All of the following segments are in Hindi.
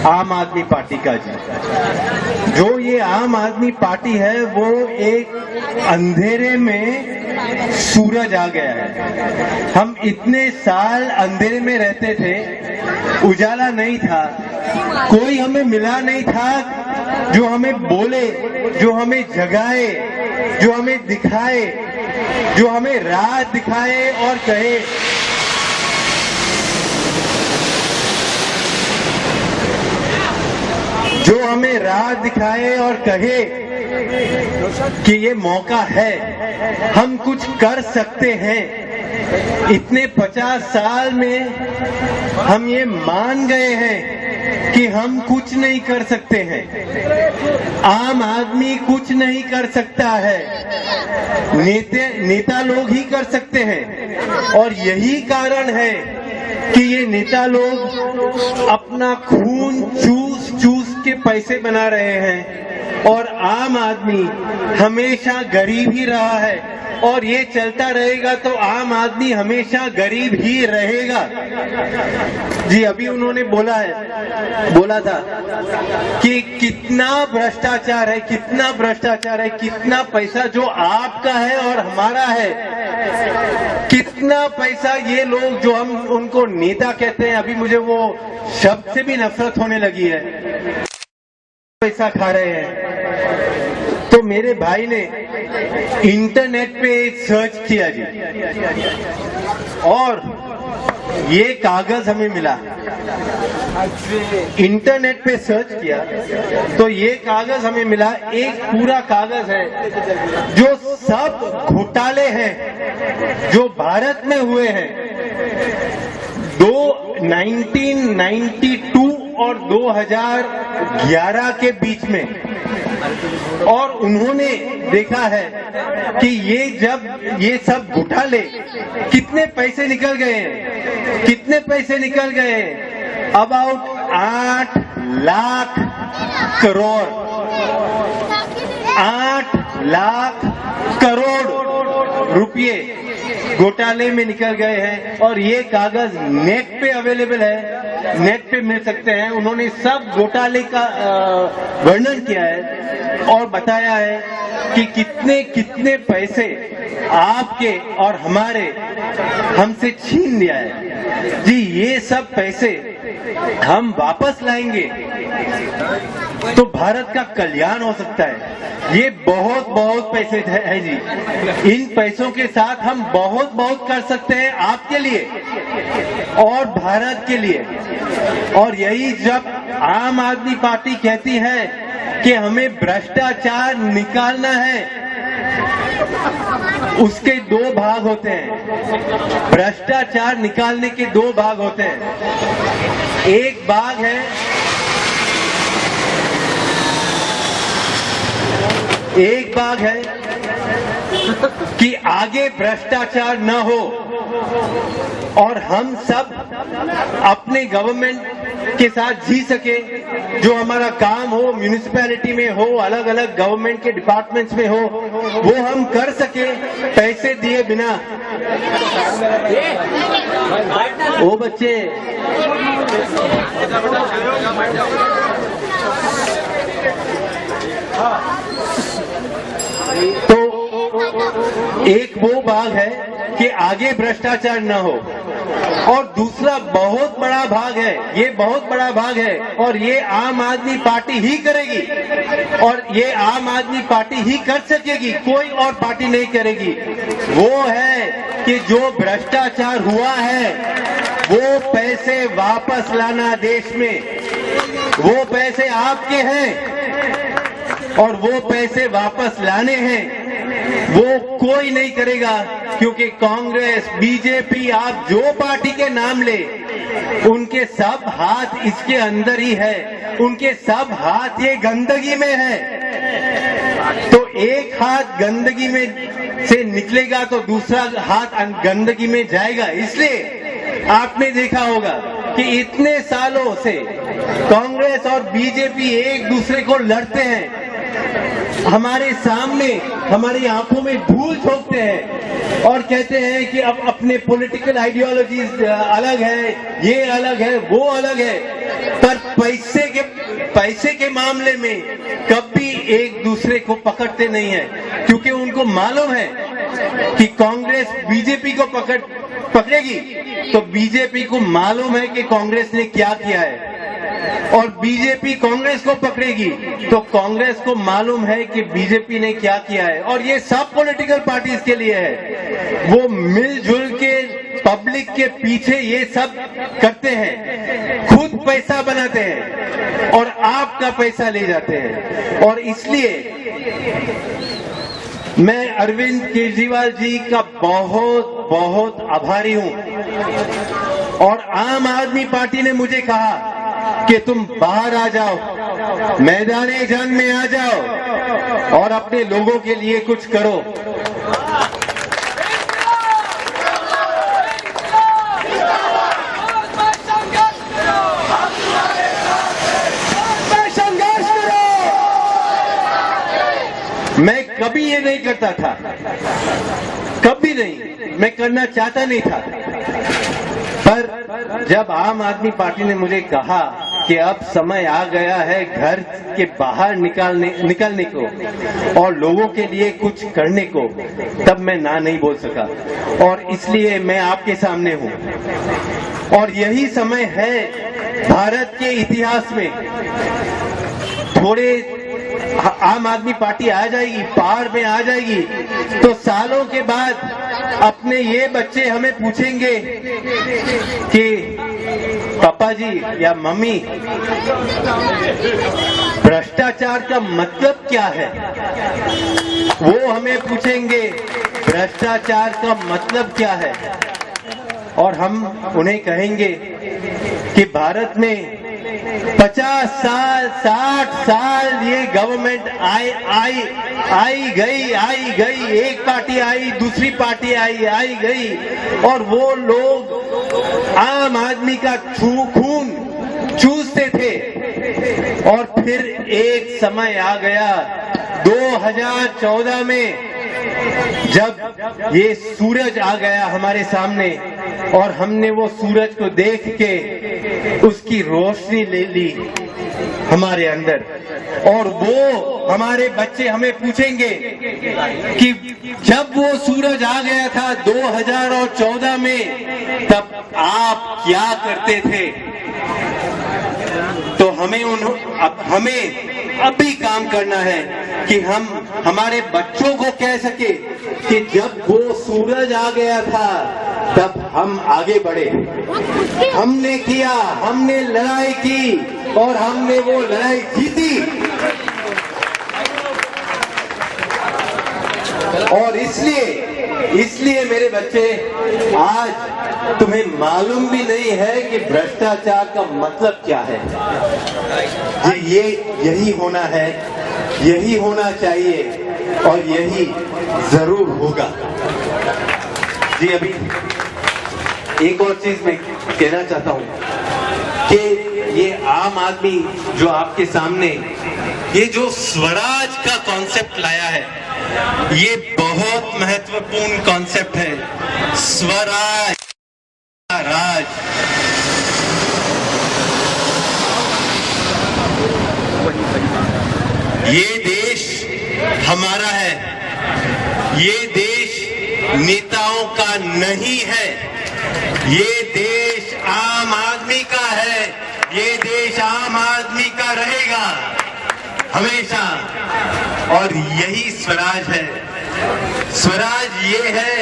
आम आदमी पार्टी का जी। जो ये आम आदमी पार्टी है वो एक अंधेरे में सूरज आ गया है। हम इतने साल अंधेरे में रहते थे, उजाला नहीं था, कोई हमें मिला नहीं था जो हमें बोले, जो हमें जगाए, जो हमें दिखाए, जो हमें राह दिखाए और कहे जो हमें राह दिखाए और कहे कि ये मौका है, हम कुछ कर सकते हैं। इतने 50 साल में हम ये मान गए हैं कि हम कुछ नहीं कर सकते हैं, आम आदमी कुछ नहीं कर सकता है, नेता लोग ही कर सकते हैं। और यही कारण है कि ये नेता लोग अपना खून चूस चूस के पैसे बना रहे हैं और आम आदमी हमेशा गरीब ही रहा है और ये चलता रहेगा तो आम आदमी हमेशा गरीब ही रहेगा। जी अभी उन्होंने बोला था कि कितना भ्रष्टाचार है, कितना भ्रष्टाचार है, कितना पैसा जो आपका है और हमारा है, कितना पैसा ये लोग जो हम उनको नेता कहते हैं, अभी मुझे वो शब्द से भी नफरत होने लगी है, पैसा खा रहे हैं। तो मेरे भाई ने इंटरनेट पे सर्च किया जी और ये कागज हमें मिला। इंटरनेट पे सर्च किया तो ये कागज हमें मिला, एक पूरा कागज है जो सब घोटाले हैं जो भारत में हुए हैं 1992 और 2011 के बीच में। और उन्होंने देखा है कि ये सब घोटाले कितने पैसे निकल गए हैं, कितने पैसे निकल गए हैं, अबाउट 8 लाख करोड़, 8 लाख करोड़ रुपए घोटाले में निकल गए हैं। और ये कागज नेट पे अवेलेबल है, नेट पे मिल सकते हैं। उन्होंने सब घोटाले का वर्णन किया है और बताया है कि कितने कितने पैसे आपके और हमारे हमसे छीन लिया है। जी ये सब पैसे हम वापस लाएंगे तो भारत का कल्याण हो सकता है। ये बहुत बहुत पैसे है जी, इन पैसों के साथ हम बहुत बहुत कर सकते हैं आपके लिए और भारत के लिए। और यही जब आम आदमी पार्टी कहती है कि हमें भ्रष्टाचार निकालना है, उसके 2 भाग होते हैं। भ्रष्टाचार निकालने के 2 भाग होते हैं। एक भाग है कि आगे भ्रष्टाचार न हो और हम सब अपने गवर्नमेंट के साथ जी सके, जो हमारा काम हो म्यूनिसिपैलिटी में हो, अलग अलग गवर्नमेंट के डिपार्टमेंट्स में हो, वो हम कर सके पैसे दिए बिना। ओ बच्चे तो एक वो भाग है कि आगे भ्रष्टाचार न हो और दूसरा बहुत बड़ा भाग है, ये बहुत बड़ा भाग है और ये आम आदमी पार्टी ही करेगी और ये आम आदमी पार्टी ही कर सकेगी, कोई और पार्टी नहीं करेगी। वो है कि जो भ्रष्टाचार हुआ है वो पैसे वापस लाना देश में। वो पैसे आपके हैं और वो पैसे वापस लाने हैं, वो कोई नहीं करेगा क्योंकि कांग्रेस, बीजेपी, आप जो पार्टी के नाम ले, उनके सब हाथ इसके अंदर ही है, उनके सब हाथ ये गंदगी में है। तो एक हाथ गंदगी में से निकलेगा तो दूसरा हाथ गंदगी में जाएगा। इसलिए आपने देखा होगा कि इतने सालों से कांग्रेस और बीजेपी एक दूसरे को लड़ते हैं, हमारे सामने हमारी आंखों में धूल झोंकते हैं और कहते हैं कि अब अपने पॉलिटिकल आइडियोलॉजीज अलग है, ये अलग है, वो अलग है। पर पैसे के मामले में कभी एक दूसरे को पकड़ते नहीं है, क्योंकि उनको मालूम है कि कांग्रेस बीजेपी को पकड़ेगी तो बीजेपी को मालूम है कि कांग्रेस ने क्या किया है, और बीजेपी कांग्रेस को पकड़ेगी तो कांग्रेस को मालूम है कि बीजेपी ने क्या किया है। और ये सब पॉलिटिकल पार्टीज के लिए है, वो मिलजुल के पब्लिक के पीछे ये सब करते हैं, खुद पैसा बनाते हैं और आपका पैसा ले जाते हैं। और इसलिए मैं अरविंद केजरीवाल जी का बहुत बहुत आभारी हूं। और आम आदमी पार्टी ने मुझे कहा कि तुम बाहर आ जाओ, मैदाने जंग में आ जाओ और अपने लोगों के लिए कुछ करो। मैं कभी ये नहीं करता था, कभी नहीं, मैं करना चाहता नहीं था। पर जब आम आदमी पार्टी ने मुझे कहा कि अब समय आ गया है घर के बाहर निकलने को और लोगों के लिए कुछ करने को, तब मैं ना नहीं बोल सका और इसलिए मैं आपके सामने हूं। और यही समय है भारत के इतिहास में, थोड़े आम आदमी पार्टी आ जाएगी, पावर में आ जाएगी तो सालों के बाद अपने ये बच्चे हमें पूछेंगे कि पापा जी या मम्मी, भ्रष्टाचार का मतलब क्या है। वो हमें पूछेंगे भ्रष्टाचार का मतलब क्या है, और हम उन्हें कहेंगे कि भारत में 50 साल 60 साल ये गवर्नमेंट आई गई, एक पार्टी आई, दूसरी पार्टी आई गई, और वो लोग आम आदमी का खून चूसते थे। और फिर एक समय आ गया 2014 में, जब ये सूरज आ गया हमारे सामने और हमने वो सूरज को देख के उसकी रोशनी ले ली हमारे अंदर, और वो हमारे बच्चे हमें पूछेंगे कि जब वो सूरज आ गया था 2014 में, तब आप क्या करते थे। तो हमें अभी काम करना है कि हम हमारे बच्चों को कह सके कि जब वो सूरज आ गया था तब हम आगे बढ़े, हमने किया, हमने लड़ाई की और हमने वो लड़ाई जीती। और इसलिए मेरे बच्चे, आज तुम्हें मालूम भी नहीं है कि भ्रष्टाचार का मतलब क्या है। ये यही होना है, यही होना चाहिए और यही जरूर होगा। जी अभी एक और चीज मैं कहना चाहता हूं कि ये आम आदमी जो आपके सामने ये जो स्वराज का कॉन्सेप्ट लाया है, ये बहुत महत्वपूर्ण कॉन्सेप्ट है। स्वराज, राज, ये देश हमारा है, ये देश नेताओं का नहीं है, ये देश आम आदमी का है, ये देश आम आदमी का रहेगा हमेशा। और यही स्वराज है। स्वराज ये है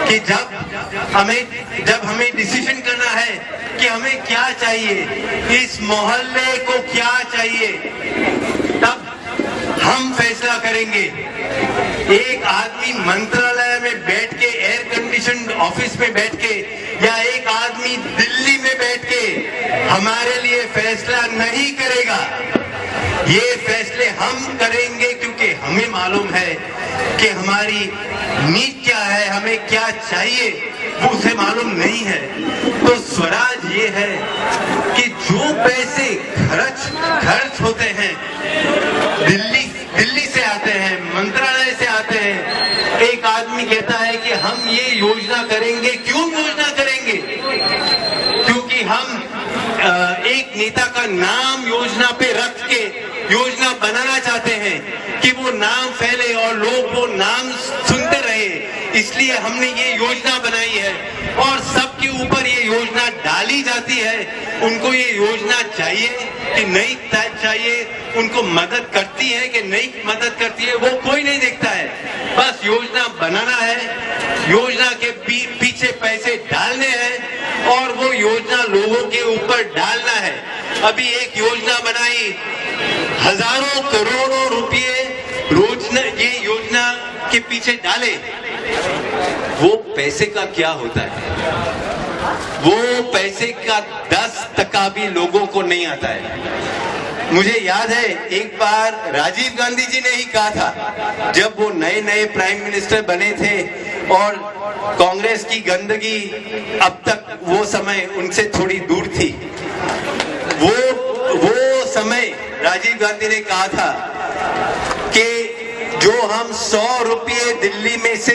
कि जब हमें डिसीजन करना है कि हमें क्या चाहिए, इस मोहल्ले को क्या चाहिए, तब हम फैसला करेंगे। एक आदमी मंत्रालय में बैठ के, एयर कंडीशन ऑफिस में बैठ के, या एक आदमी दिल्ली में बैठ के हमारे लिए फैसला नहीं करेगा। ये फैसले हम करेंगे क्योंकि हमें मालूम है कि हमारी नीड क्या है, हमें क्या चाहिए, वो उसे मालूम नहीं है। तो स्वराज ये है कि जो पैसे खर्च होते हैं, दिल्ली से आते हैं, मंत्रालय से आते हैं, एक आदमी कहता है कि हम ये योजना करेंगे। क्यों योजना करेंगे? क्योंकि हम एक नेता का नाम योजना पे रख के योजना बनाना चाहते हैं कि वो नाम फैले और लोग वो नाम सुनते रहे, इसलिए हमने ये योजना बनाई है और सबके ऊपर ये योजना डाली जाती है। उनको ये योजना चाहिए कि नहीं चाहिए, उनको मदद करती है कि नहीं मदद करती है, वो कोई नहीं देखता है। बस योजना बनाना है, योजना के पीछे पैसे डालने हैं और वो योजना लोगों के ऊपर डालना है। अभी एक योजना बनाई, हजारों करोड़ों रुपए रोज ये योजना के पीछे डाले, वो पैसे का क्या होता है? वो पैसे का 10% भी लोगों को नहीं आता है। मुझे याद है एक बार राजीव गांधी जी ने ही कहा था, जब वो नए नए प्राइम मिनिस्टर बने थे और कांग्रेस की गंदगी अब तक वो समय उनसे थोड़ी दूर थी, वो समय राजीव गांधी ने कहा था कि जो हम 100 रुपये दिल्ली में से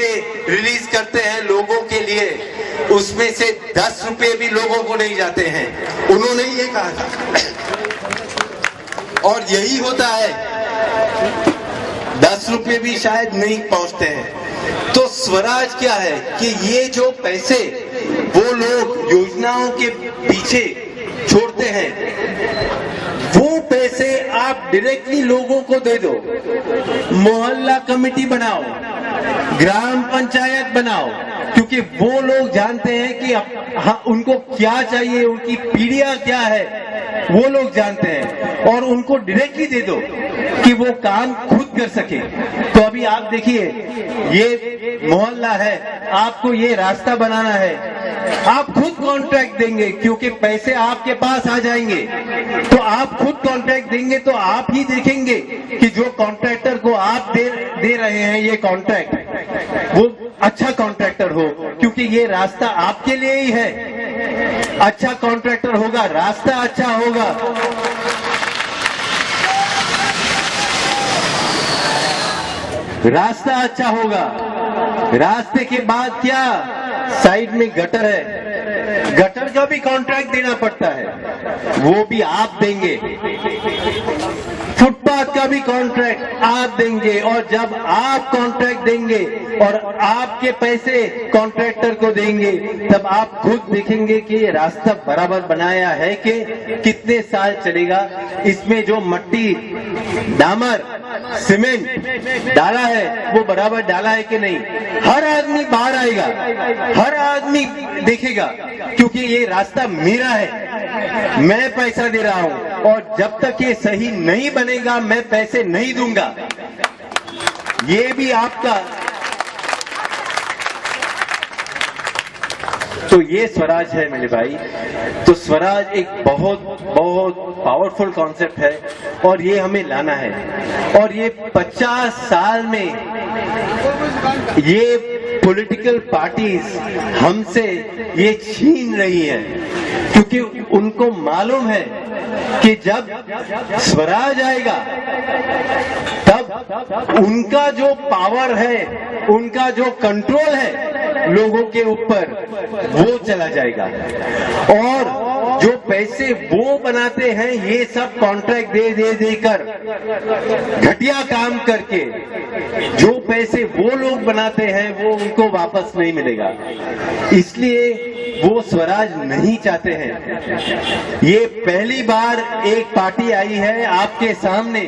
रिलीज करते हैं लोगों के लिए, उसमें से 10 रुपये भी लोगों को नहीं जाते हैं। उन्होंने ये कहा था और यही होता है, 10 रुपये भी शायद नहीं पहुंचते हैं। तो स्वराज क्या है कि ये जो पैसे वो लोग योजनाओं के पीछे छोड़ते हैं, वो पैसे आप डायरेक्टली लोगों को दे दो। मोहल्ला कमेटी बनाओ, ग्राम पंचायत बनाओ, क्योंकि वो लोग जानते हैं कि हाँ, उनको क्या चाहिए, उनकी पीढ़ियां क्या है, वो लोग जानते हैं और उनको डायरेक्टली दे दो कि वो काम खुद कर सके। तो अभी आप देखिए, ये मोहल्ला है, आपको ये रास्ता बनाना है, आप खुद कॉन्ट्रैक्ट देंगे क्योंकि पैसे आपके पास आ जाएंगे। तो आप खुद कॉन्ट्रैक्ट देंगे तो आप ही देखेंगे कि जो कॉन्ट्रैक्टर को आप दे रहे हैं ये कॉन्ट्रैक्ट, वो अच्छा कॉन्ट्रैक्टर हो, क्योंकि ये रास्ता आपके लिए ही है। अच्छा कॉन्ट्रैक्टर होगा, रास्ता अच्छा होगा। रास्ता अच्छा होगा, रास्ते के बाद क्या, साइड में गटर है, गटर का भी कॉन्ट्रैक्ट देना पड़ता है, वो भी आप देंगे। फुटपाथ का भी कॉन्ट्रैक्ट आप देंगे और जब आप कॉन्ट्रैक्ट देंगे और आपके पैसे कॉन्ट्रैक्टर को देंगे, तब आप खुद देखेंगे कि ये रास्ता बराबर बनाया है कि कितने साल चलेगा, इसमें जो मट्टी, डामर, सीमेंट डाला है वो बराबर डाला है कि नहीं। हर आदमी बाहर आएगा, हर आदमी देखेगा, क्योंकि ये रास्ता मेरा है, मैं पैसा दे रहा हूं और जब तक ये सही नहीं बनेगा मैं पैसे नहीं दूंगा। ये भी आपका, तो ये स्वराज है मेरे भाई। तो स्वराज एक बहुत बहुत पावरफुल कॉन्सेप्ट है और ये हमें लाना है। और ये 50 साल में ये पॉलिटिकल पार्टीज हमसे ये छीन रही है, क्योंकि उनको मालूम है कि जब स्वराज आएगा तब उनका जो पावर है, उनका जो कंट्रोल है लोगों के ऊपर, वो चला जाएगा। और जो पैसे वो बनाते हैं, ये सब कॉन्ट्रैक्ट दे देकर, घटिया काम करके जो पैसे वो लोग बनाते हैं वो उनको वापस नहीं मिलेगा। इसलिए वो स्वराज नहीं चाहते हैं। ये पहली बार एक पार्टी आई है आपके सामने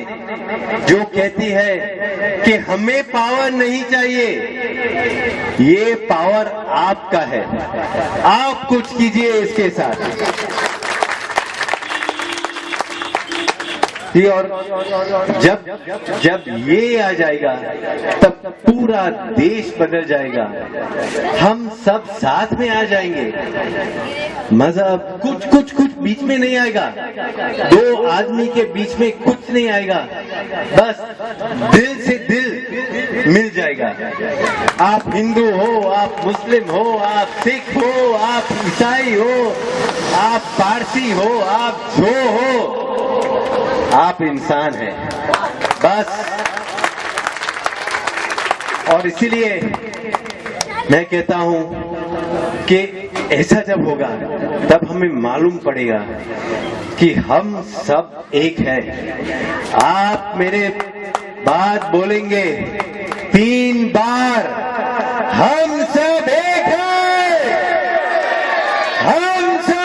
जो कहती है कि हमें पावर नहीं चाहिए, ये पावर आपका है, आप कुछ कीजिए इसके साथ। और जब ये आ जाएगा तब पूरा देश बदल जाएगा, हम सब साथ में आ जाएंगे। मजहब कुछ बीच में नहीं आएगा, दो आदमी के बीच में कुछ नहीं आएगा, बस दिल से दिल मिल जाएगा। आप हिंदू हो, आप मुस्लिम हो, आप सिख हो, आप ईसाई हो, आप पारसी हो, आप जो हो, आप इंसान हैं बस। और इसीलिए मैं कहता हूं कि ऐसा जब होगा तब हमें मालूम पड़ेगा कि हम सब एक हैं। आप मेरे बात बोलेंगे 3 बार, हम सब एक हैं, हम सब